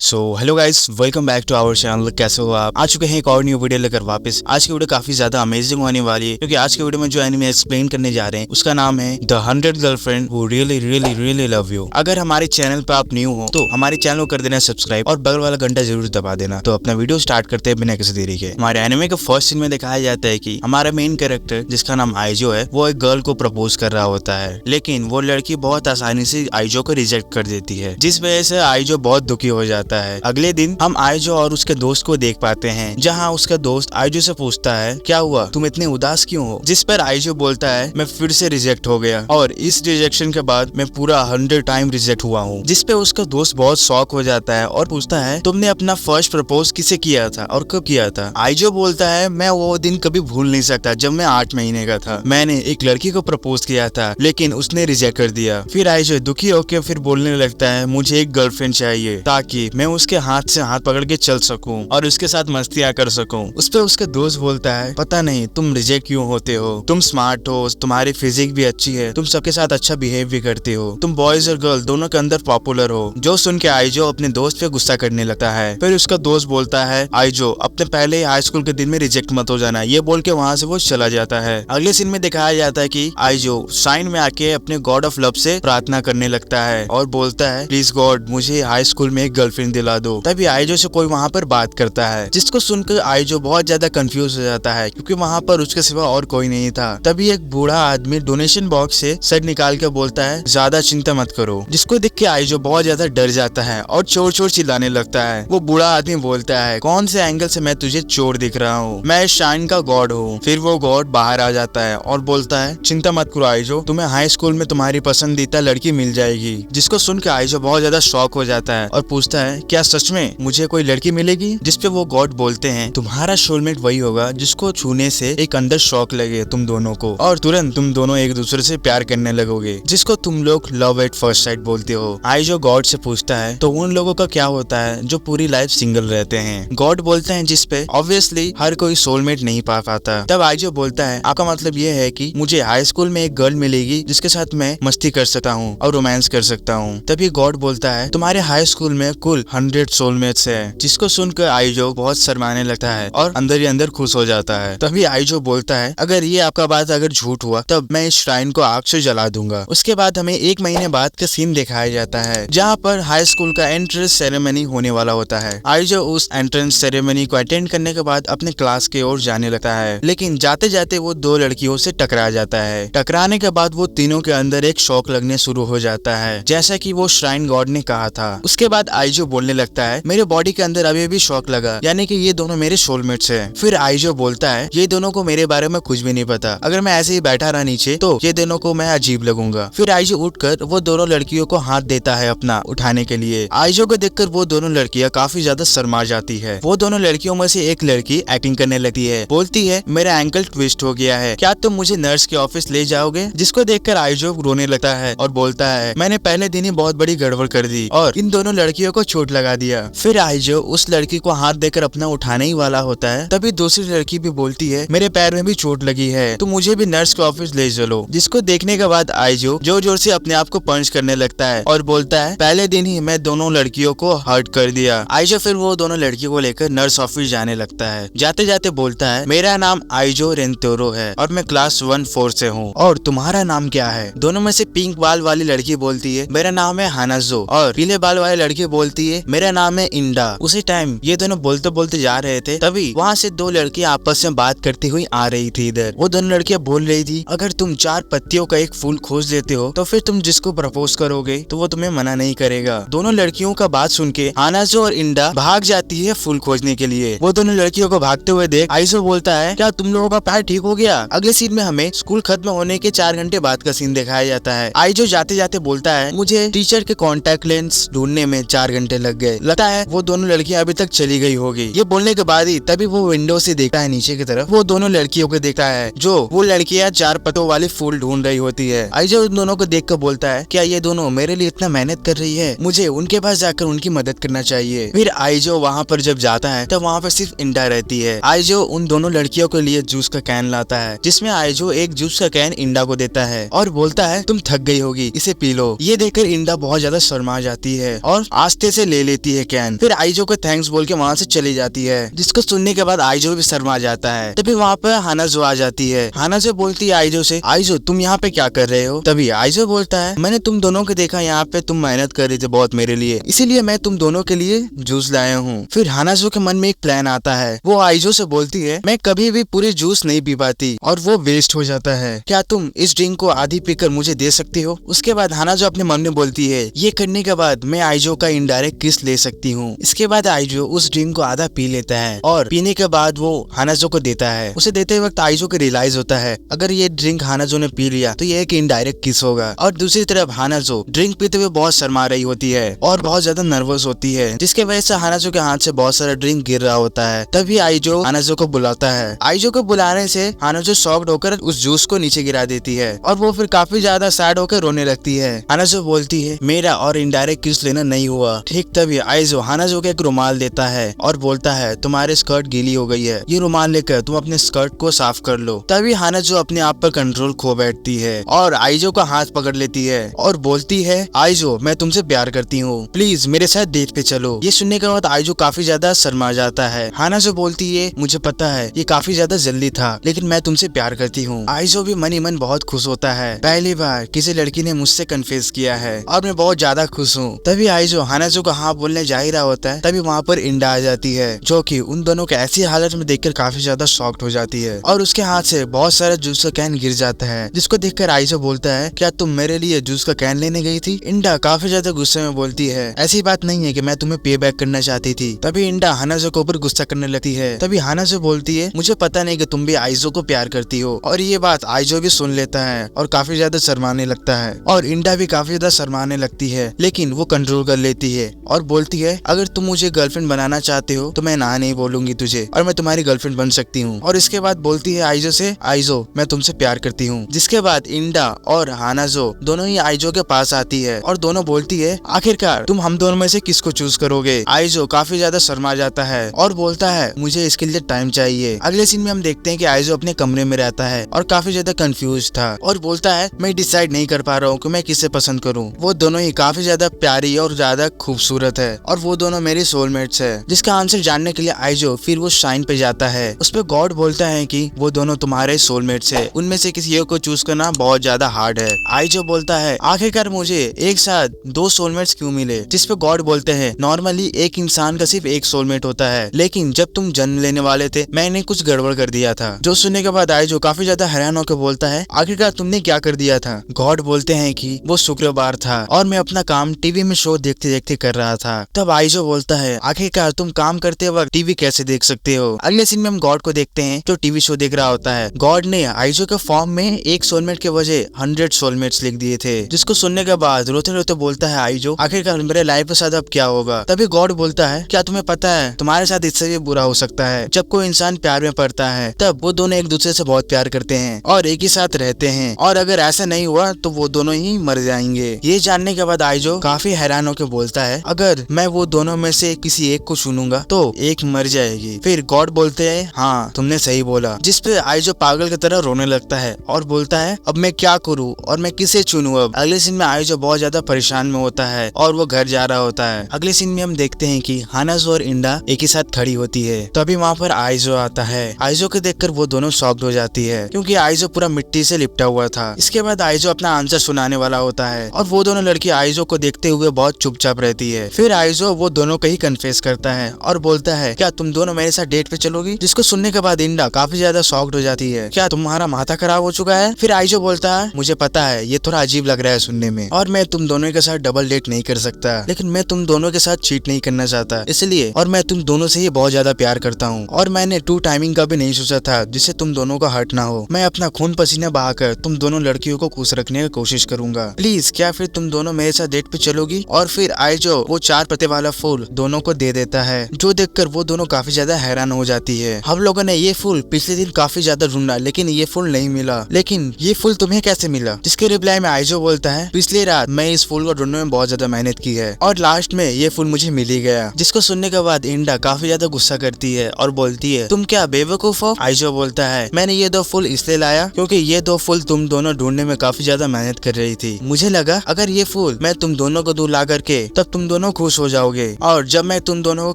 So hello guys, welcome back to our channel. कैसे हो आप? आ चुके हैं एक और न्यू वीडियो लेकर वापस। आज की वीडियो काफी ज्यादा अमेजिंग होने वाली है, क्योंकि आज के वीडियो में जो एनिमे एक्सप्लेन करने जा रहे हैं उसका नाम है the 100 girlfriend who really really really love you. अगर हमारे चैनल पर आप न्यू हो तो हमारे चैनल को कर देना सब्सक्राइब और बगल वाला घंटा जरूर दबा देना। तो अपना वीडियो स्टार्ट करते हैं बिना किसी देरी के। हमारे एनिमे के फर्स्ट सीन में दिखाया जाता है कि हमारा मेन कैरेक्टर जिसका नाम आइजो है वो एक गर्ल को प्रपोज कर रहा होता है, लेकिन वो लड़की बहुत आसानी से आइजो को रिजेक्ट कर देती है, जिस वजह से आइजो बहुत दुखी हो जाता है। अगले दिन हम आइजो और उसके दोस्त को देख पाते हैं, जहां उसका दोस्त आइजो से पूछता है क्या हुआ, तुम इतने उदास क्यों हो? जिस पर आइजो बोलता है मैं फिर से रिजेक्ट हो गया और इस रिजेक्शन के बाद मैं पूरा 100 टाइम रिजेक्ट हुआ हूँ। जिस पे उसका दोस्त बहुत शॉक हो जाता है और पूछता है तुमने अपना फर्स्ट प्रपोज किसे किया था और कब किया था? आइजो बोलता है मैं वो दिन कभी भूल नहीं सकता जब मैं 8 महीने का था। मैंने एक लड़की को प्रपोज किया था लेकिन उसने रिजेक्ट कर दिया। फिर आइजो दुखी होकर फिर बोलने लगता है मुझे एक गर्लफ्रेंड चाहिए ताकि मैं उसके हाथ से हाथ पकड़ के चल सकूं और उसके साथ मस्तियां कर सकूं। उस पे उसका दोस्त बोलता है पता नहीं तुम रिजेक्ट क्यों होते हो, तुम स्मार्ट हो, तुम्हारी फिजिक भी अच्छी है, तुम सबके साथ अच्छा बिहेव भी करते हो, तुम बॉयज और गर्ल दोनों के अंदर पॉपुलर हो। जो सुन के आइजो अपने दोस्त पे गुस्सा करने लगता है। फिर उसका दोस्त बोलता है आइजो अपने पहले हाई स्कूल के दिन में रिजेक्ट मत हो जाना, ये बोल के वहाँ से वो चला जाता है। अगले सीन में दिखाया जाता है कि आइजो साइन में आके अपने गॉड ऑफ लव से प्रार्थना करने लगता है और बोलता है प्लीज गॉड मुझे हाई स्कूल में एक गर्लफ्रेंड दिला दो। तभी आइजो से कोई वहाँ पर बात करता है, जिसको सुनकर आइजो बहुत ज्यादा कंफ्यूज हो जाता है क्योंकि वहाँ पर उसके सिवा और कोई नहीं था। तभी एक बूढ़ा आदमी डोनेशन बॉक्स से सर निकाल के बोलता है ज्यादा चिंता मत करो, जिसको देख के आइजो बहुत ज्यादा डर जाता है और चोर चोर चिल्लाने लगता है। वो बूढ़ा आदमी बोलता है कौन से एंगल से मैं तुझे चोर दिख रहा हूँ, मैं शाइन का गॉड हूँ। फिर वो गॉड बाहर आ जाता है और बोलता है चिंता मत करो आइजो, तुम्हें हाई स्कूल में तुम्हारी पसंदीदा लड़की मिल जाएगी। जिसको सुन के आइजो बहुत ज्यादा शॉक हो जाता है और पूछता है क्या सच में मुझे कोई लड़की मिलेगी? जिसपे वो गॉड बोलते हैं तुम्हारा सोलमेट वही होगा जिसको छूने से एक अंदर शौक लगे तुम दोनों को और तुरंत तुम दोनों एक दूसरे से प्यार करने लगोगे, जिसको तुम लोग लव एट फर्स्ट साइट बोलते हो। आइजो गॉड से पूछता है तो उन लोगों का क्या होता है जो पूरी लाइफ सिंगल रहते हैं? गॉड बोलते हैं जिसपे ऑब्वियसली हर कोई सोलमेट नहीं पा पाता। तब आइजो बोलता है आपका मतलब ये है कि मुझे हाई स्कूल में एक गर्ल मिलेगी जिसके साथ मैं मस्ती कर सकता हूँ और रोमांस कर सकता हूँ। तभी गॉड बोलता है तुम्हारे हाई स्कूल में कुल 100 सोलमेट्स है। जिसको सुनकर आइजो बहुत शर्माने लगता है और अंदर ही अंदर खुश हो जाता है। तभी आइजो बोलता है अगर ये आपका बात अगर झूठ हुआ तब मैं इस श्राइन को आग से जला दूंगा। उसके बाद हमें 1 महीने बाद का सीन दिखाया जाता है, जहाँ पर हाई स्कूल का एंट्रेंस सेरेमनी होने वाला होता है। आइजो उस एंट्रेंस सेरेमनी को अटेंड करने के बाद अपने क्लास की ओर जाने लगता है, लेकिन जाते जाते वो 2 लड़कियों से टकरा जाता है। टकराने के बाद वो तीनों के अंदर एक शौक लगने शुरू हो जाता है, जैसा कि वो श्राइन गॉड ने कहा था। उसके बाद आइजो बोलने लगता है मेरे बॉडी के अंदर अभी भी शौक लगा, यानी कि ये दोनों मेरे सोलमेट्स हैं। फिर आइजो बोलता है ये दोनों को मेरे बारे में कुछ भी नहीं पता, अगर मैं ऐसे ही बैठा रहा नीचे तो ये दोनों को मैं अजीब लगूंगा। फिर आइजो उठकर वो दोनों लड़कियों को हाथ देता है अपना उठाने के लिए। आइजो को देखकर वो दोनों लड़कियां काफी ज्यादा शर्मा जाती है। वो दोनों लड़कियों में से एक लड़की एक्टिंग करने लगती है, बोलती है मेरा एंकल ट्विस्ट हो गया है, क्या तुम मुझे नर्स के ऑफिस ले जाओगे? जिसको देखकर आइजो रोने लगता है और बोलता है मैंने पहले दिन ही बहुत बड़ी गड़बड़ कर दी और इन दोनों लड़कियों को चोट लगा दिया। फिर आइजो उस लड़की को हाथ देकर अपना उठाने ही वाला होता है, तभी दूसरी लड़की भी बोलती है मेरे पैर में भी चोट लगी है, तो मुझे भी नर्स के ऑफिस ले चलो। जिसको देखने के बाद आइजो जोर जोर से अपने आप को पंच करने लगता है और बोलता है पहले दिन ही मैं दोनों लड़कियों को हर्ट कर दिया। आइजो फिर वो दोनों लड़कियों को लेकर नर्स ऑफिस जाने लगता है। जाते जाते बोलता है मेरा नाम आइजो रेंतोरो है और मैं क्लास 1-4 से हूँ, और तुम्हारा नाम क्या है? दोनों में से पिंक बाल वाली लड़की बोलती है मेरा नाम है हानाजो, और पीले बाल वाली लड़की बोलती है मेरा नाम है इंडा। उसी टाइम ये दोनों बोलते बोलते जा रहे थे, तभी वहाँ से 2 लड़की आपस में बात करती हुई आ रही थी। इधर वो दोनों लड़कियां बोल रही थी अगर तुम 4 पत्तियों का एक फूल खोज लेते हो तो फिर तुम जिसको प्रपोज करोगे तो वो तुम्हें मना नहीं करेगा। दोनों लड़कियों का बात सुन के हानाजो और इंडा भाग जाती है फूल खोजने के लिए। वो दोनों लड़कियों को भागते हुए देख आइजो बोलता है क्या तुम लोगों का पैर ठीक हो गया? अगले सीन में हमें स्कूल खत्म होने के 4 घंटे बाद का सीन दिखाया जाता है। आइजो जाते जाते बोलता है मुझे टीचर के कॉन्टेक्ट लेंस ढूंढने में 4 घंटे लग गए, लगता है वो दोनों लड़कियां अभी तक चली गई होगी। ये बोलने के बाद ही तभी वो विंडो से देखता है नीचे की तरफ, वो दोनों लड़कियों को देखता है जो वो लड़कियां 4 पत्तों वाले फूल ढूंढ रही होती है। आइजो उन दोनों को देखकर बोलता है क्या ये दोनों मेरे लिए इतना मेहनत कर रही है, मुझे उनके पास जाकर उनकी मदद करना चाहिए। फिर आइजो वहाँ पर जब जाता है तब वहाँ पर सिर्फ इंडा रहती है। आइजो उन दोनों लड़कियों के लिए जूस का कैन लाता है, जिसमें आइजो एक जूस का कैन इंडा को देता है और बोलता है तुम थक गई होगी, इसे पी लो। ये देखकर इंडा बहुत ज्यादा शर्मा जाती है और आस्ते से ले लेती है कैन। फिर आइजो को थैंक्स बोल के वहाँ से चली जाती है, जिसको सुनने के बाद आइजो भी शर्मा जाता है। तभी वहाँ पे हानाजो आ जाती है। हानाजो बोलती है आइजो से, आइजो तुम यहाँ पे क्या कर रहे हो? तभी आइजो बोलता है, मैंने तुम दोनों को देखा यहाँ पे, तुम मेहनत कर रहे थे बहुत मेरे लिए, इसीलिए मैं तुम दोनों के लिए जूस लाया हूँ। फिर हानाजो के मन में एक प्लान आता है। वो आइजो से बोलती है, मैं कभी भी पूरे जूस नहीं पी पाती और वो वेस्ट हो जाता है, क्या तुम इस ड्रिंक को आधी पीकर मुझे दे सकती हो? उसके बाद हानाजो अपने मन में बोलती है, ये करने के बाद मैं आइजो का इनडायरेक्ट किस ले सकती हूँ। इसके बाद आइजो उस ड्रिंक को आधा पी लेता है और पीने के बाद वो हानाजो को देता है। उसे देते वक्त आइजो को रियलाइज होता है, अगर ये ड्रिंक हानाजो ने पी लिया तो ये एक इनडायरेक्ट किस होगा। और दूसरी तरफ हानाजो ड्रिंक पीते हुए बहुत शर्मा रही होती है और बहुत ज्यादा नर्वस होती है, जिसके वजह से हानाजो के हाथ से बहुत सारा ड्रिंक गिर रहा होता है। तभी आइजो हानाजो को बुलाता है। आइजो को बुलाने से हानाजो शॉक्ड होकर उस जूस को नीचे गिरा देती है और वो फिर काफी ज्यादा सैड होकर रोने लगती है। हानाजो बोलती है, मेरा और इनडायरेक्ट किस लेना नहीं हुआ। ठीक तभी आइजो हानाजो को एक रुमाल देता है और बोलता है, तुम्हारी स्कर्ट गीली हो गई है, ये रुमाल लेकर तुम अपने स्कर्ट को साफ कर लो। तभी हानाजो अपने आप पर कंट्रोल खो बैठती है और आइजो का हाथ पकड़ लेती है और बोलती है, आइजो मैं तुमसे प्यार करती हूँ, प्लीज मेरे साथ डेट पे चलो। ये सुनने के बाद आइजो काफी ज्यादा शर्मा जाता है। हानाजो बोलती है, मुझे पता है ये काफी ज्यादा जल्दी था, लेकिन मैं तुमसे प्यार करती हूँ। आइजो भी मन ही मन बहुत खुश होता है, पहली बार किसी लड़की ने मुझसे कन्फेस किया है और मैं बहुत ज्यादा खुश हूँ। तभी आइजो हानाजो को हाँ बोलने जा ही रहा होता है, तभी वहाँ पर इंडा आ जाती है, जो कि उन दोनों को ऐसी हालत में देखकर काफी ज्यादा शॉक्ड हो जाती है और उसके हाथ से बहुत सारा जूस का कैन गिर जाता है, जिसको देखकर आइजो बोलता है, क्या तुम मेरे लिए जूस का कैन लेने गई थी? इंडा काफी ज्यादा गुस्से में बोलती है, ऐसी बात नहीं है कि मैं तुम्हें पे बैक करना चाहती थी। तभी इंडा हानाजो के ऊपर गुस्सा करने लगती है। तभी हानाजो बोलती है, मुझे पता नहीं कि तुम भी आइजो को प्यार करती हो। और ये बात आइजो भी सुन लेता है और काफी ज्यादा शर्माने लगता है और इंडा भी काफी ज्यादा शर्माने लगती है, लेकिन वो कंट्रोल कर लेती है और बोलती है, अगर तुम मुझे गर्लफ्रेंड बनाना चाहते हो तो मैं ना नहीं बोलूंगी तुझे और मैं तुम्हारी गर्लफ्रेंड बन सकती हूँ। और इसके बाद बोलती है आइजो से, आइजो मैं तुमसे प्यार करती हूँ। जिसके बाद इंडा और हानाजो दोनों ही आइजो के पास आती है और दोनों बोलती है, आखिरकार तुम हम दोनों में से किसको चूज करोगे? आइजो काफी ज्यादा शर्मा जाता है और बोलता है, मुझे इसके लिए टाइम चाहिए। अगले सीन में हम देखते हैं कि आइजो अपने कमरे में रहता है और काफी ज्यादा कंफ्यूज था और बोलता है, मैं डिसाइड नहीं कर पा रहा हूँ कि मैं किसे पसंद करूँ। वो दोनों ही काफी ज्यादा प्यारी और ज्यादा खूबसूरत है और वो दोनों मेरी सोलमेट्स है। जिसका आंसर जानने के लिए आइजो फिर वो शाइन पे जाता है। उस पे गॉड बोलता है कि वो दोनों तुम्हारे सोलमेट्स है, उनमें से किसी एक को चूज करना बहुत ज्यादा हार्ड है। आइजो बोलता है, आखिरकार मुझे एक साथ दो सोलमेट्स क्यों मिले? जिस पे गॉड बोलते हैं, नॉर्मली एक इंसान का सिर्फ एक सोलमेट होता है, लेकिन जब तुम जन्म लेने वाले थे मैंने कुछ गड़बड़ कर दिया था। जो सुनने के बाद आइजो काफी ज्यादा हैरान होकर बोलता है, आखिरकार तुमने क्या कर दिया था? गॉड बोलते हैं कि वो शुक्रवार था और मैं अपना काम टीवी में शो देखते देखते कर रहा था। तब आइजो बोलता है, आखिरकार तुम काम करते वक्त टीवी कैसे देख सकते हो? अगले सीन में हम गॉड को देखते हैं जो टीवी शो देख रहा होता है। गॉड ने आइजो के फॉर्म में एक सोलमेट के वजह 100 सोलमेट्स लिख दिए थे, जिसको सुनने के बाद रोते रोते बोलता है आइजो, आखिरकार मेरे लाइफ के साथ अब क्या होगा? तभी गॉड बोलता है, क्या तुम्हें पता है तुम्हारे साथ इससे भी बुरा हो सकता है। जब कोई इंसान प्यार में पड़ता है तब वो दोनों एक दूसरे से बहुत प्यार करते हैं और एक ही साथ रहते हैं, और अगर ऐसा नहीं हुआ तो वो दोनों ही मर जाएंगे। ये जानने के बाद आइजो काफी हैरान होकर बोलता है, अगर मैं वो दोनों में से किसी एक को चुनूंगा तो एक मर जाएगी। फिर गॉड बोलते हैं, हाँ तुमने सही बोला। जिस पे आइजो पागल की तरह रोने लगता है और बोलता है, अब मैं क्या करूँ और मैं किसे चुनूं अब? अगले सीन में आइजो बहुत ज्यादा परेशान में होता है और वो घर जा रहा होता है। अगले सीन में हम देखते हैं कि हानाजो और इंडा एक ही साथ खड़ी होती है। तभी वहाँ पर आइजो आता है। आइजो को देखकर वो दोनों शॉक्ड हो जाती है क्योंकि आइजो पूरा मिट्टी से लिपटा हुआ था। इसके बाद आइजो अपना आंसर सुनाने वाला होता है और वो दोनों लड़की आइजो को देखते हुए बहुत चुपचाप रहती है। फिर आइजो वो दोनों को ही कन्फेस करता है और बोलता है, क्या तुम दोनों मेरे साथ डेट पे चलोगी? जिसको सुनने के बाद इंडा काफी ज्यादा शॉक्ड हो जाती है, क्या तुम्हारा माथा खराब हो चुका है? फिर आइजो बोलता है, मुझे पता है ये थोड़ा अजीब लग रहा है सुनने में और मैं तुम दोनों के साथ डबल डेट नहीं कर सकता, लेकिन मैं तुम दोनों के साथ चीट नहीं करना चाहता इसलिए, और मैं तुम दोनों से ही बहुत ज्यादा प्यार करता हूँ और मैंने टू टाइमिंग का भी नहीं सोचा था जिससे तुम दोनों का हर्ट ना हो। मैं अपना खून पसीना बहाकर तुम दोनों लड़कियों को खुश रखने की कोशिश करूंगा। प्लीज क्या फिर तुम दोनों मेरे साथ डेट पे चलोगी? और फिर आइजो वो 4 पत्ते वाला फूल दोनों को दे देता है, जो देखकर वो दोनों काफी ज्यादा हैरान हो जाती है। हम लोगों ने ये फूल पिछले दिन काफी ज्यादा ढूंढा लेकिन ये फूल नहीं मिला, लेकिन ये फूल तुम्हें कैसे मिला? जिसके रिप्लाई में आइजो बोलता है, पिछली रात मैं इस फूल को ढूंढने में बहुत ज्यादा मेहनत की है और लास्ट में ये फूल मुझे मिल ही गया। जिसको सुनने के बाद इंडा काफी ज्यादा गुस्सा करती है और बोलती है, तुम क्या बेवकूफ हो? आइजो बोलता है, मैंने ये 2 फूल इसलिए लाया क्योंकि ये 2 फूल तुम दोनों ढूंढने में काफी ज्यादा मेहनत कर रही थी। मुझे लगा अगर ये फूल मैं तुम दोनों को दूर ला करके तब तुम दोनों दोनों खुश हो जाओगे और जब मैं तुम दोनों को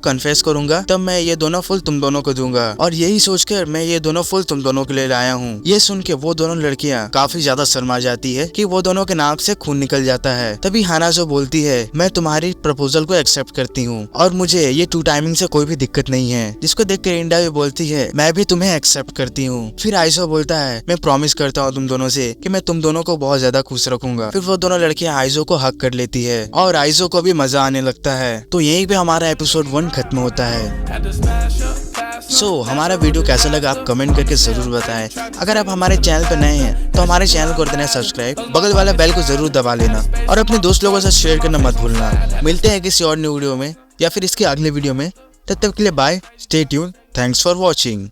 कन्फेस करूंगा तब मैं ये दोनों फूल तुम दोनों को दूंगा और यही सोचकर मैं ये दोनों फूल तुम दोनों के लिए लाया हूँ। ये सुन के वो दोनों लड़कियाँ काफी ज्यादा शर्मा जाती है कि वो दोनों के नाक से खून निकल जाता है। तभी हानाजो बोलती है मैं तुम्हारी प्रपोजल को एक्सेप्ट करती हूँ और मुझे ये 2 टाइमिंग से कोई भी दिक्कत नहीं है। जिसको देख कर इंडा भी बोलती है मैं भी तुम्हें एक्सेप्ट करती हूँ। फिर आइजो बोलता है मैं प्रॉमिस करता हूँ तुम दोनों से कि मैं तुम दोनों को बहुत ज्यादा खुश रखूंगा। फिर वो दोनों लड़कियां आइजो को हक कर लेती है और आइजो को भी मजा आने लगता है। तो यहीं पे हमारा एपिसोड 1 खत्म होता है। हमारा वीडियो कैसा लगा आप कमेंट करके जरूर बताएं। अगर आप हमारे चैनल पर नए हैं तो हमारे चैनल को कर देना सब्सक्राइब, बगल वाला बेल को जरूर दबा लेना और अपने दोस्त लोगों से शेयर करना मत भूलना। मिलते हैं किसी और न्यू वीडियो में या फिर इसके अगले वीडियो में। तब तक के लिए bye, stay tune, thanks for watching.